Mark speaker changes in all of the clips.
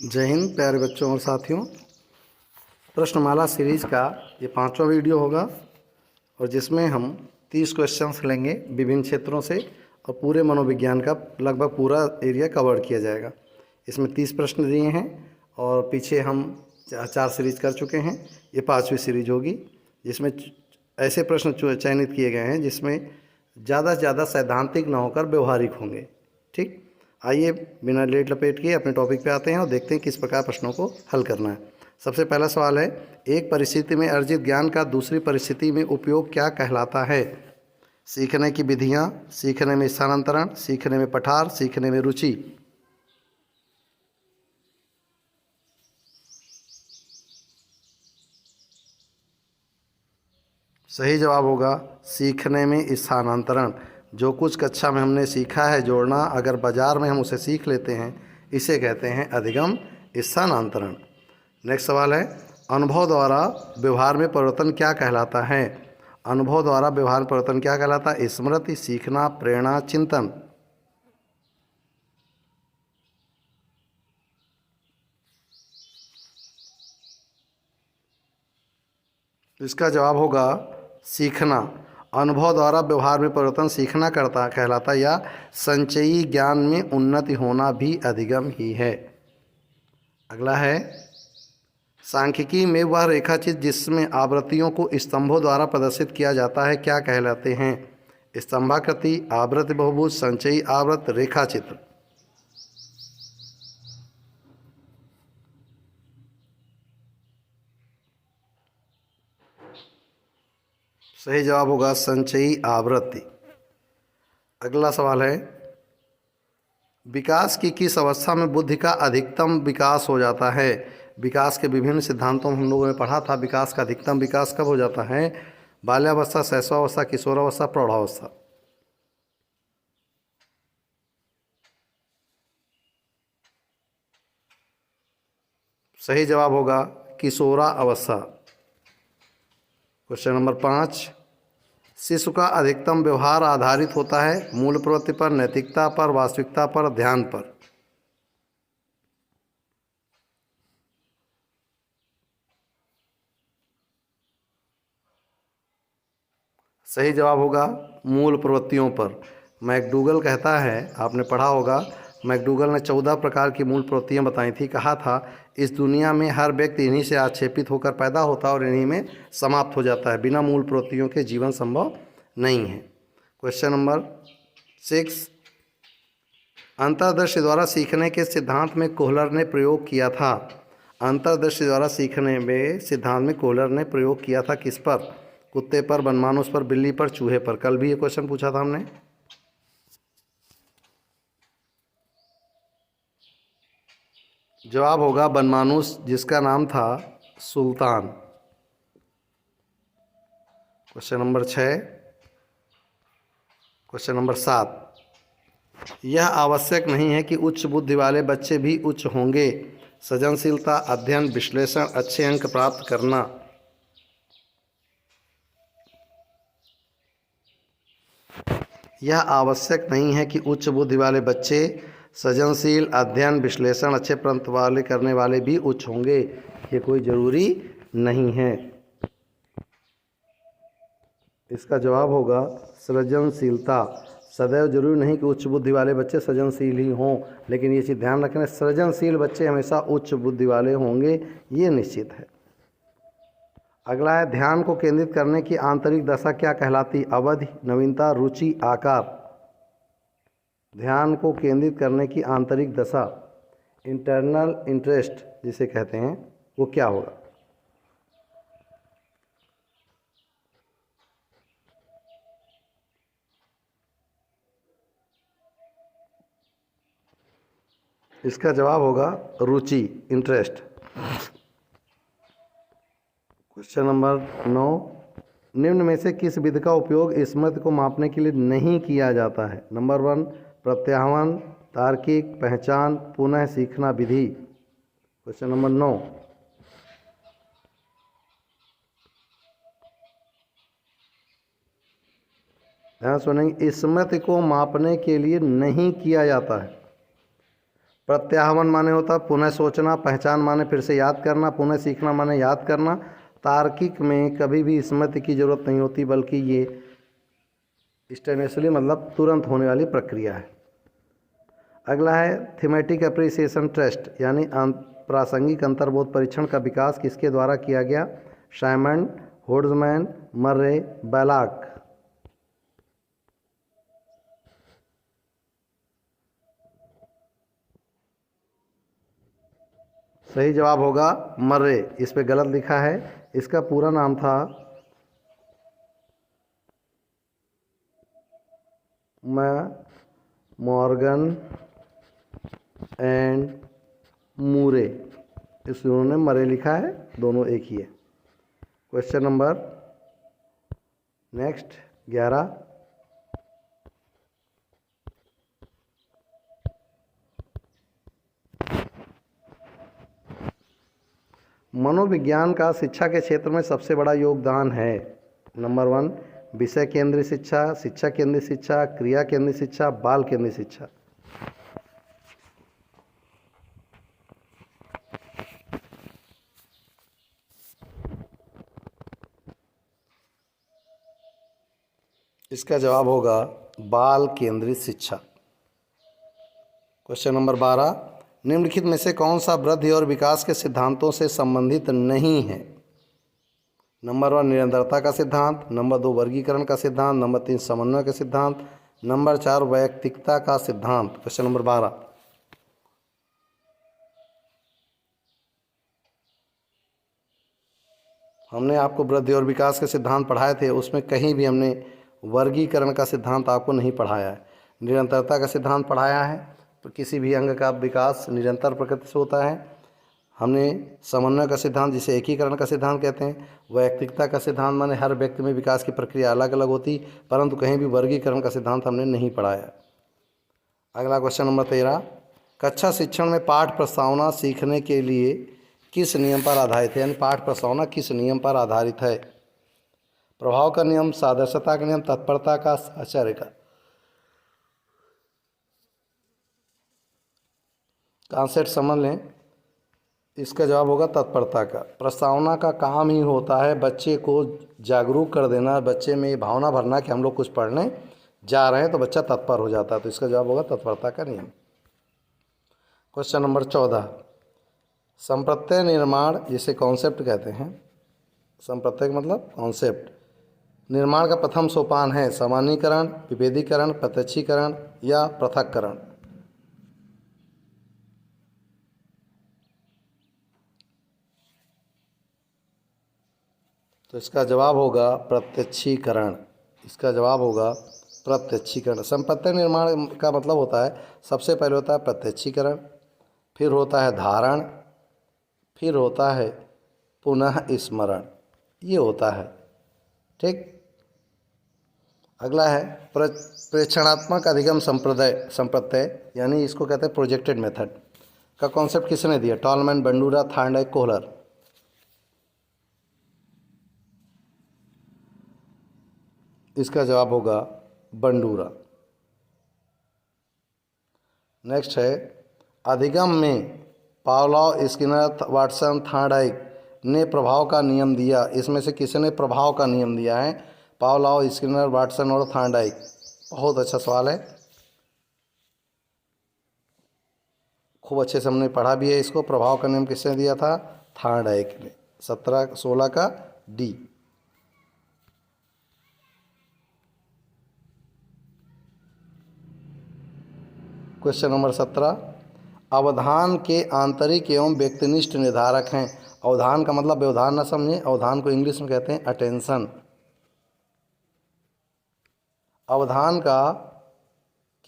Speaker 1: जय हिंद प्यारे बच्चों और साथियों। प्रश्नमाला सीरीज़ का ये 5वां वीडियो होगा और जिसमें हम 30 क्वेश्चंस लेंगे विभिन्न क्षेत्रों से और पूरे मनोविज्ञान का लगभग पूरा एरिया कवर किया जाएगा। इसमें 30 प्रश्न दिए हैं और पीछे हम 4 सीरीज़ कर चुके हैं। ये 5वीं सीरीज होगी जिसमें ऐसे प्रश्न चयनित किए गए हैं जिसमें ज़्यादा से ज़्यादा सैद्धांतिक ना होकर व्यवहारिक होंगे। ठीक, आइए बिना लेट लपेट के अपने टॉपिक पे आते हैं और देखते हैं किस प्रकार प्रश्नों को हल करना है। सबसे पहला सवाल है, एक परिस्थिति में अर्जित ज्ञान का दूसरी परिस्थिति में उपयोग क्या कहलाता है? सीखने की विधियाँ, सीखने में स्थानांतरण, सीखने में पठार, सीखने में रुचि। सही जवाब होगा सीखने में स्थानांतरण। जो कुछ कक्षा में हमने सीखा है जोड़ना, अगर बाजार में हम उसे सीख लेते हैं, इसे कहते हैं अधिगम स्थानांतरण। नेक्स्ट सवाल है, अनुभव द्वारा व्यवहार में परिवर्तन क्या कहलाता है? अनुभव द्वारा व्यवहार में परिवर्तन क्या कहलाता है? स्मृति, सीखना, प्रेरणा, चिंतन। इसका जवाब होगा सीखना। अनुभव द्वारा व्यवहार में परिवर्तन सीखना करता कहलाता या संचयी ज्ञान में उन्नति होना भी अधिगम ही है। अगला है, सांख्यिकी में वह रेखाचित्र जिसमें आवृत्तियों को स्तंभों द्वारा प्रदर्शित किया जाता है क्या कहलाते हैं? स्तंभाकृति, आवृत्ति बहुभुज, संचयी आवृत, रेखाचित्र। सही जवाब होगा संचयी आवृत्ति। अगला सवाल है, विकास की किस अवस्था में बुद्धि का अधिकतम विकास हो जाता है? विकास के विभिन्न सिद्धांतों में हम लोगों ने पढ़ा था विकास का अधिकतम विकास कब हो जाता है? बाल्यावस्था, शैशवावस्था, किशोरावस्था, प्रौढ़ावस्था। सही जवाब होगा किशोरावस्था। क्वेश्चन नंबर 5, शिशु का अधिकतम व्यवहार आधारित होता है मूल प्रवृत्ति पर, नैतिकता पर, वास्तविकता पर, ध्यान पर। सही जवाब होगा मूल प्रवृत्तियों पर। मैकडूगल कहता है, आपने पढ़ा होगा, मैकडूगल ने 14 प्रकार की मूल प्रवृत्तियां बताई थी। कहा था इस दुनिया में हर व्यक्ति इन्हीं से आक्षेपित होकर पैदा होता है और इन्हीं में समाप्त हो जाता है। बिना मूल प्रवृत्तियों के जीवन संभव नहीं है। क्वेश्चन नंबर 6, अंतर्दृष्टि द्वारा सीखने के सिद्धांत में कोहलर ने प्रयोग किया था। अंतर्दृष्टि द्वारा सीखने में सिद्धांत में कोहलर ने प्रयोग किया था किस पर? कुत्ते पर, बनमानुष पर, बिल्ली पर, चूहे पर। कल भी ये क्वेश्चन पूछा था हमने। जवाब होगा बनमानुष, जिसका नाम था सुल्तान। क्वेश्चन नंबर 6, क्वेश्चन नंबर 7, यह आवश्यक नहीं है कि उच्च बुद्धि वाले बच्चे भी उच्च होंगे। सृजनशीलता, अध्ययन, विश्लेषण, अच्छे अंक प्राप्त करना। यह आवश्यक नहीं है कि उच्च बुद्धि वाले बच्चे सृजनशील, अध्ययन, विश्लेषण, अच्छे अंक वाले करने वाले भी उच्च होंगे। ये कोई ज़रूरी नहीं है। इसका जवाब होगा सृजनशीलता। सदैव जरूरी नहीं कि उच्च बुद्धि वाले बच्चे सृजनशील ही हों, लेकिन ये चीज़ ध्यान रखना, सृजनशील बच्चे हमेशा उच्च बुद्धि वाले होंगे, ये निश्चित है। अगला है, ध्यान को केंद्रित करने की आंतरिक दशा क्या कहलाती? अवधि, नवीनता, रुचि, आकार। ध्यान को केंद्रित करने की आंतरिक दशा, इंटरनल इंटरेस्ट जिसे कहते हैं, वो क्या होगा? इसका जवाब होगा रुचि, इंटरेस्ट। क्वेश्चन नंबर 9, निम्न में से किस विधि का उपयोग स्मृति को मापने के लिए नहीं किया जाता है? नंबर 1, प्रत्याह्वान, तार्किक, पहचान, पुनः सीखना विधि। क्वेश्चन नंबर 9, ध्यान सुनेंगे, स्मृति को मापने के लिए नहीं किया जाता है। प्रत्याहवन माने होता है पुनः सोचना, पहचान माने फिर से याद करना, पुनः सीखना माने याद करना। तार्किक में कभी भी स्मृति की जरूरत नहीं होती, बल्कि ये इंस्टेंटेनियसली मतलब तुरंत होने वाली प्रक्रिया है। अगला है थीमेटिक अप्रिसिएशन टेस्ट, यानी प्रासंगिक अंतर्बोध परीक्षण का विकास किसके द्वारा किया गया? साइमन, होड्समैन, मर्रे, बैलाक। सही जवाब होगा मर्रे। इस पे गलत लिखा है, इसका पूरा नाम था मॉर्गन एंड मूरे, इस उन्होंने मरे लिखा है, दोनों एक ही है। Question number next 11। मनोविज्ञान का शिक्षा के क्षेत्र में सबसे बड़ा योगदान है। नंबर 1 विषय केंद्रित शिक्षा, शिक्षा केंद्रित शिक्षा, क्रिया केंद्रित शिक्षा, बाल केंद्रित शिक्षा। इसका जवाब होगा बाल केंद्रित शिक्षा। क्वेश्चन नंबर 12, निम्नलिखित में से कौन सा वृद्धि और विकास के सिद्धांतों से संबंधित नहीं है? नंबर 1 निरंतरता का सिद्धांत, नंबर 2 वर्गीकरण का सिद्धांत, नंबर 3 समन्वय का सिद्धांत, नंबर 4 वैयक्तिकता का सिद्धांत। क्वेश्चन नंबर 12, हमने आपको वृद्धि और विकास के सिद्धांत पढ़ाए थे, उसमें कहीं भी हमने वर्गीकरण का सिद्धांत आपको नहीं पढ़ाया है। निरंतरता का सिद्धांत पढ़ाया है, तो किसी भी अंग का विकास निरंतर प्रकृति से होता है। हमने समन्वय का सिद्धांत, जिसे एकीकरण का सिद्धांत कहते हैं। वैयक्तिकता का सिद्धांत माने हर व्यक्ति में विकास की प्रक्रिया अलग अलग होती, परंतु कहीं भी वर्गीकरण का सिद्धांत हमने नहीं पढ़ाया। अगला क्वेश्चन नंबर 13, कक्षा शिक्षण में पाठ प्रस्तावना सीखने के लिए किस नियम पर आधारित है? यानी पाठ प्रस्तावना किस नियम पर आधारित है? प्रभाव का नियम, सादृश्यता का नियम, तत्परता का, साहचर्य का। कॉन्सेप्ट समझ लें, इसका जवाब होगा तत्परता का। प्रस्तावना का काम ही होता है बच्चे को जागरूक कर देना, बच्चे में ये भावना भरना कि हम लोग कुछ पढ़ने जा रहे हैं, तो बच्चा तत्पर हो जाता है। तो इसका जवाब होगा तत्परता का नियम। क्वेश्चन नंबर 14, संप्रत्यय निर्माण, जिसे कॉन्सेप्ट कहते हैं, संप्रत्यय मतलब कॉन्सेप्ट, निर्माण का प्रथम सोपान है सामान्यीकरण, विभेदीकरण, प्रत्यक्षीकरण या पृथक्करण। तो इसका जवाब होगा प्रत्यक्षीकरण। इसका जवाब होगा प्रत्यक्षीकरण। संप्रत्यय निर्माण का मतलब होता है, सबसे पहले होता है प्रत्यक्षीकरण, फिर होता है धारण, फिर होता है पुनः स्मरण, ये होता है। ठीक। अगला है प्रेक्षणात्मक अधिगम संप्रत्यय, यानी इसको कहते हैं प्रोजेक्टेड मेथड का कॉन्सेप्ट किसने दिया? Tall man, Bandura, Thorndike, Kohler. इसका जवाब होगा बंडूरा। नेक्स्ट है अधिगम में पावलोव, स्किनर, वाटसन, थार्नडाइक ने प्रभाव का नियम दिया। इसमें से किसने प्रभाव का नियम दिया है? पावलोव, स्किनर, वाटसन और थार्नडाइक। बहुत अच्छा सवाल है, खूब अच्छे से हमने पढ़ा भी है इसको। प्रभाव का नियम किसने दिया था? थार्नडाइक ने। 1716 का डी। क्वेश्चन नंबर 17, अवधान के आंतरिक एवं व्यक्तिनिष्ठ निर्धारक हैं। अवधान का मतलब व्यवधान न समझें, अवधान को इंग्लिश में कहते हैं अटेंशन। अवधान का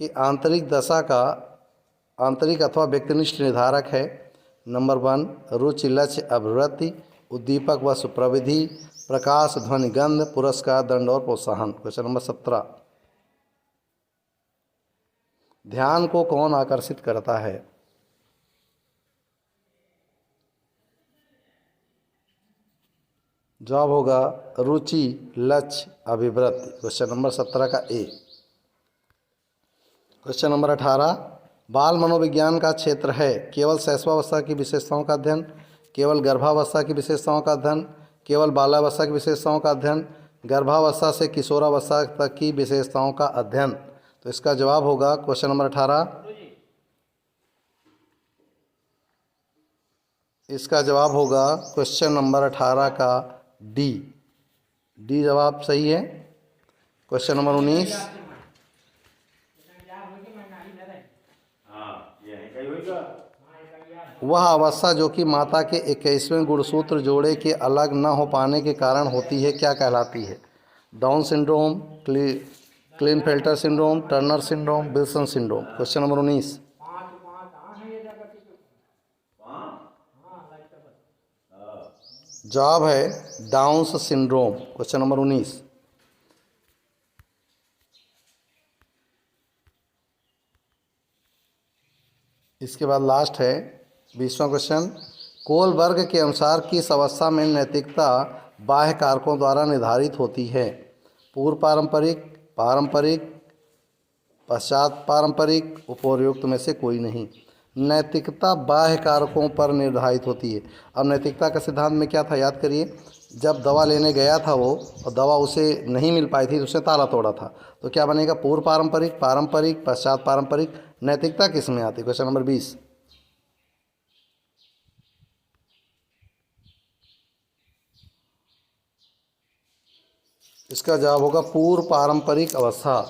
Speaker 1: कि आंतरिक दशा का आंतरिक अथवा व्यक्तिनिष्ठ निर्धारक है। नंबर 1 रुचि, लक्ष्य, अभिवृत्ति, उद्दीपक व सुप्रविधि, प्रकाश, ध्वनि, गंध, पुरस्कार, दंड और प्रोत्साहन। क्वेश्चन नंबर 17, ध्यान को कौन आकर्षित करता है? जवाब होगा रुचि, लक्ष्य, अभिवृत्ति। क्वेश्चन नंबर 17 का ए। क्वेश्चन नंबर 18, बाल मनोविज्ञान का क्षेत्र है केवल शैशवावस्था की विशेषताओं का अध्ययन, केवल गर्भावस्था की विशेषताओं का अध्ययन, केवल बाल्यावस्था की विशेषताओं का अध्ययन, गर्भावस्था से किशोरावस्था तक की विशेषताओं का अध्ययन। तो इसका जवाब होगा क्वेश्चन नंबर 18। इसका जवाब होगा क्वेश्चन नंबर 18 का डी। डी जवाब सही है। Question number 19। वह अवस्था जो कि माता के 21वें गुणसूत्र जोड़े के अलग न हो पाने के कारण होती है क्या कहलाती है? Down syndrome, Klinefelter syndrome, Turner syndrome, Wilson syndrome. Question number 19। जवाब है डाउन्स सिंड्रोम। Question number 19। इसके बाद लास्ट है 20वां क्वेश्चन। कोलबर्ग के अनुसार किस अवस्था में नैतिकता बाह्य कारकों द्वारा निर्धारित होती है? पूर्व पारंपरिक, पारंपरिक, पश्चात पारंपरिक, उपर्युक्त में से कोई नहीं। नैतिकता बाह्य कारकों पर निर्धारित होती है। अब नैतिकता का सिद्धांत में क्या था याद करिए। जब दवा लेने गया था वो और दवा उसे नहीं मिल पाई थी तो उसने ताला तोड़ा था। तो क्या बनेगा? पूर्व पारंपरिक, पारंपरिक, पश्चात पारंपरिक। नैतिकता किस में आती है? Question number 20। इसका जवाब होगा पूर्व पारंपरिक अवस्था।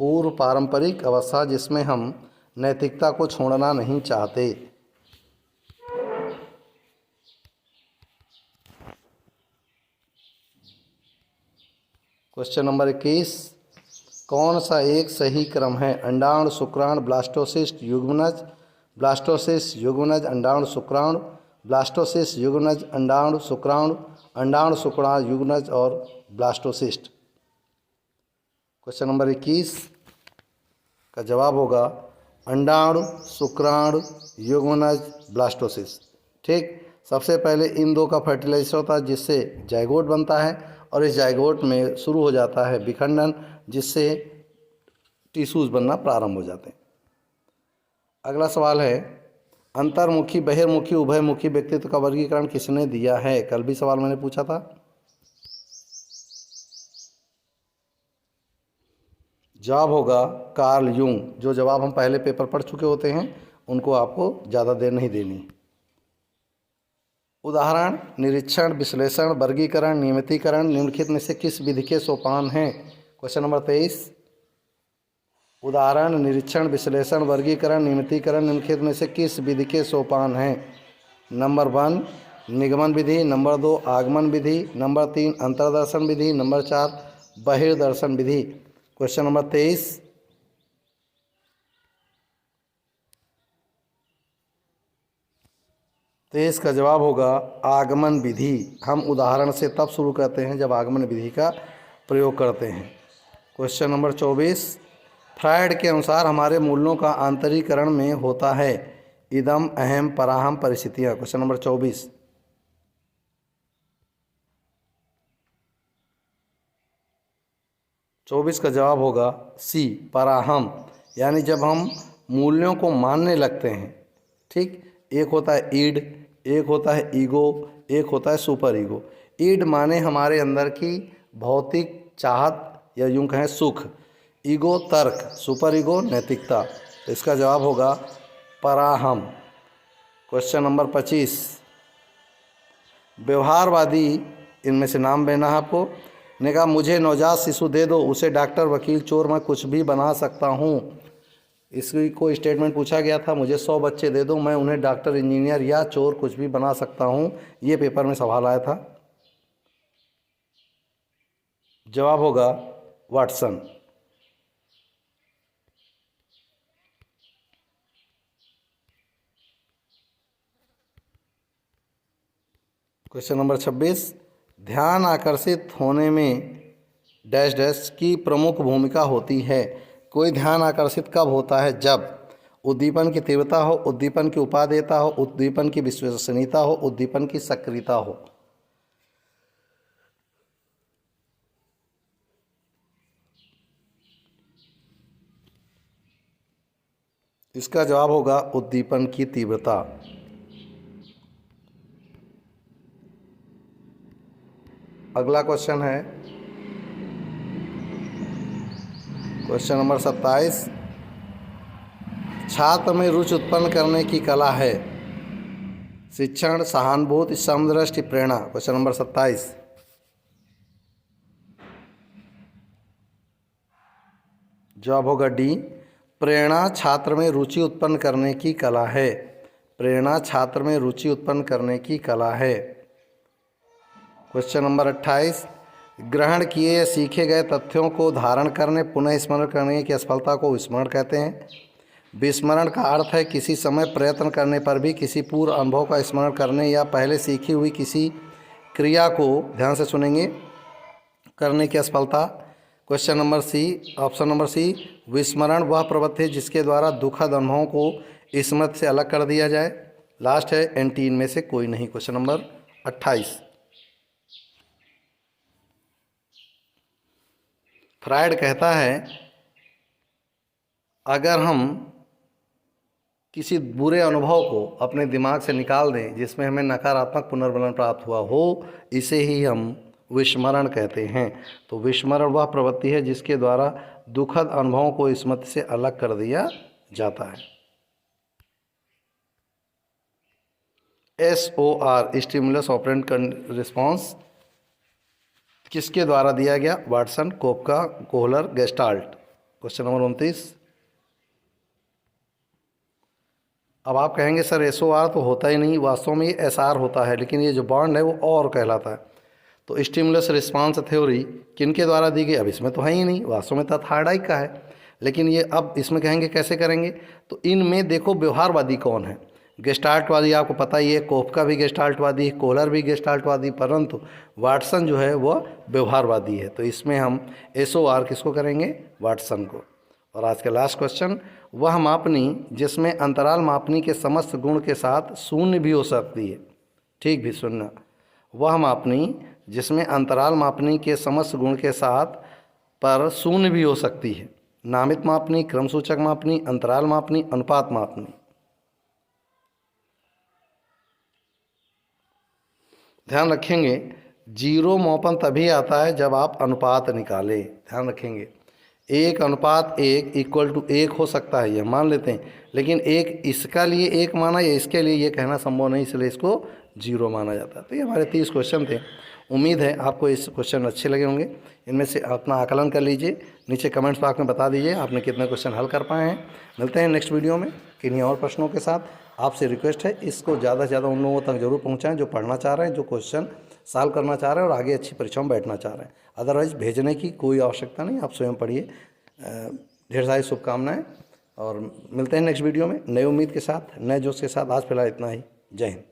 Speaker 1: पूर्व पारंपरिक अवस्था जिसमें हम नैतिकता को छोड़ना नहीं चाहते। Question number 21। कौन सा एक सही क्रम है? अंडाणु, शुक्राणु, ब्लास्टोसिस्ट, युग्मनज, ब्लास्टोसिस्ट, युग्मनज, अंडाणु, शुक्राणु, ब्लास्टोसिस्ट, युग्मनज, अंडाणु, शुक्राणु, अंडाणु, शुक्राणु, युग्मनज और ब्लास्टोसिस्ट। क्वेश्चन नंबर 21 का जवाब होगा अंडाणु, शुक्राणु, युग्मनज, ब्लास्टोसिस्ट। ठीक। सबसे पहले इन दो का फर्टिलाइजेशन होता है जिससे जाइगोट बनता है और इस जाइगोट में शुरू हो जाता है विखंडन जिससे टिश्यूज बनना प्रारंभ हो जाते हैं। अगला सवाल है अंतर्मुखी, बहिर्मुखी, उभयमुखी व्यक्तित्व का वर्गीकरण किसने दिया है? कल भी सवाल मैंने पूछा था। जवाब होगा कार्ल यूंग। जो जवाब हम पहले पेपर पढ़ चुके होते हैं उनको आपको ज़्यादा देर नहीं देनी। उदाहरण निरीक्षण, विश्लेषण, वर्गीकरण, नियमितीकरण निम्नलिखित में से किस विधि के सोपान हैं? Question number 23। उदाहरण निरीक्षण, विश्लेषण, वर्गीकरण, नियमितीकरण निम्नलिखित में से किस विधि के सोपान हैं? नंबर 1 निगमन विधि, नंबर 2 आगमन विधि, नंबर 3 अंतर्दर्शन विधि, नंबर 4 बहिर्दर्शन विधि। Question number 23। तो इसका जवाब होगा आगमन विधि। हम उदाहरण से तब शुरू करते हैं जब आगमन विधि का प्रयोग करते हैं। Question number 24। फ्रायड के अनुसार हमारे मूल्यों का आंतरीकरण में होता है इदम, अहम, पराहम, परिस्थितियाँ। Question number 24। का जवाब होगा सी, पराहम। यानी जब हम मूल्यों को मानने लगते हैं। ठीक। एक होता है ईड, एक होता है ईगो, एक होता है सुपर ईगो। ईड माने हमारे अंदर की भौतिक चाहत या यूं कहें सुख, ईगो तर्क, सुपर ईगो नैतिकता। तो इसका जवाब होगा पराहम। Question number 25। व्यवहारवादी इनमें से नाम लेना है आपको। ने कहा मुझे नवजात शिशु दे दो, उसे डॉक्टर, वकील, चोर, मैं कुछ भी बना सकता हूँ। इसकी को स्टेटमेंट पूछा गया था मुझे 100 बच्चे दे दो, मैं उन्हें डॉक्टर, इंजीनियर या चोर कुछ भी बना सकता हूँ। ये पेपर में सवाल आया था। जवाब होगा वाटसन। Question number 26। ध्यान आकर्षित होने में डैश डैश की प्रमुख भूमिका होती है। कोई ध्यान आकर्षित कब होता है? जब उद्दीपन की तीव्रता हो, उद्दीपन की उपादेयता हो, उद्दीपन की विश्वसनीयता हो, उद्दीपन की सक्रियता हो। इसका जवाब होगा उद्दीपन की तीव्रता। अगला क्वेश्चन है क्वेश्चन नंबर 27। छात्र में रुचि उत्पन्न करने की कला है। शिक्षण, सहानुभूति, समदृष्टि, प्रेरणा। Question number 27। जवाब होगा डी, प्रेरणा छात्र में रुचि उत्पन्न करने की कला है। प्रेरणा छात्र में रुचि उत्पन्न करने की कला है। Question number 28। ग्रहण किए या सीखे गए तथ्यों को धारण करने, पुनः स्मरण करने की असफलता को विस्मरण कहते हैं। विस्मरण का अर्थ है किसी समय प्रयत्न करने पर भी किसी पूर्व अनुभव का स्मरण करने या पहले सीखी हुई किसी क्रिया को, ध्यान से सुनेंगे, करने की असफलता। Question number C, option number C, विस्मरण वह प्रवृत्ति है जिसके द्वारा दुखद अनुभवों को स्मृति से अलग कर दिया जाए। लास्ट है इन तीन में से कोई नहीं। Question number 28। फ्रायड कहता है अगर हम किसी बुरे अनुभव को अपने दिमाग से निकाल दें जिसमें हमें नकारात्मक पुनर्बलन प्राप्त हुआ हो, इसे ही हम विस्मरण कहते हैं। तो विस्मरण वह प्रवृत्ति है जिसके द्वारा दुखद अनुभवों को स्मृति से अलग कर दिया जाता है। SOR स्टिमुलस ऑपरेंट रिस्पॉन्स किसके द्वारा दिया गया? Watson, Koffka, Kohler, Gestalt. Question number 29। अब आप कहेंगे सर SOR तो होता ही नहीं, वास्तव में ये SR होता है, लेकिन ये जो बॉन्ड है वो और कहलाता है। तो स्टिमुलस रिस्पांस थ्योरी किनके द्वारा दी गई? अब इसमें तो है ही नहीं, वास्तव में तो थायराइड का है, लेकिन ये अब इसमें कहेंगे कैसे करेंगे? तो इनमें देखो व्यवहारवादी कौन है? गेस्टाल्टवादी आपको पता ही है, कोफका भी गेस्टाल्टवादी, कोहलर भी गेस्टाल्टवादी, परंतु वाटसन जो है वह व्यवहारवादी है। तो इसमें हम SOR किसको करेंगे? वाटसन को। और आज का लास्ट क्वेश्चन, वह मापनी जिसमें अंतराल मापनी के समस्त गुण के साथ शून्य भी हो सकती है। ठीक भी सुनना, वह मापनी जिसमें अंतराल मापनी के समस्त गुण के साथ पर शून्य भी हो सकती है। नामित मापनी, क्रम सूचक मापनी, अंतराल मापनी, अनुपात मापनी। ध्यान रखेंगे जीरो मापन तभी आता है जब आप अनुपात निकालें। ध्यान रखेंगे 1:1 इक्वल टू 1 हो सकता है, यह मान लेते हैं, लेकिन एक इसका लिए 1 माना या इसके लिए ये कहना संभव नहीं, इसलिए इसको 0 माना जाता है। तो ये हमारे 30 क्वेश्चन थे। उम्मीद है आपको इस क्वेश्चन अच्छे लगे होंगे। इनमें से अपना आकलन कर लीजिए, नीचे कमेंट्स बॉक्स में बता दीजिए आपने कितने क्वेश्चन हल कर पाए हैं। मिलते हैं नेक्स्ट वीडियो में किन्हीं और प्रश्नों के साथ। आपसे रिक्वेस्ट है इसको ज़्यादा से ज़्यादा उन लोगों तक जरूर पहुँचाएँ जो पढ़ना चाह रहे हैं, जो क्वेश्चन सॉल्व करना चाह रहे हैं और आगे अच्छी परीक्षा में बैठना चाह रहे हैं। अदरवाइज़ भेजने की कोई आवश्यकता नहीं, आप स्वयं पढ़िए। ढेर सारी शुभकामनाएं और मिलते हैं नेक्स्ट वीडियो में नई उम्मीद के साथ, नए जोश के साथ। आज फिलहाल इतना ही। जय हिंद।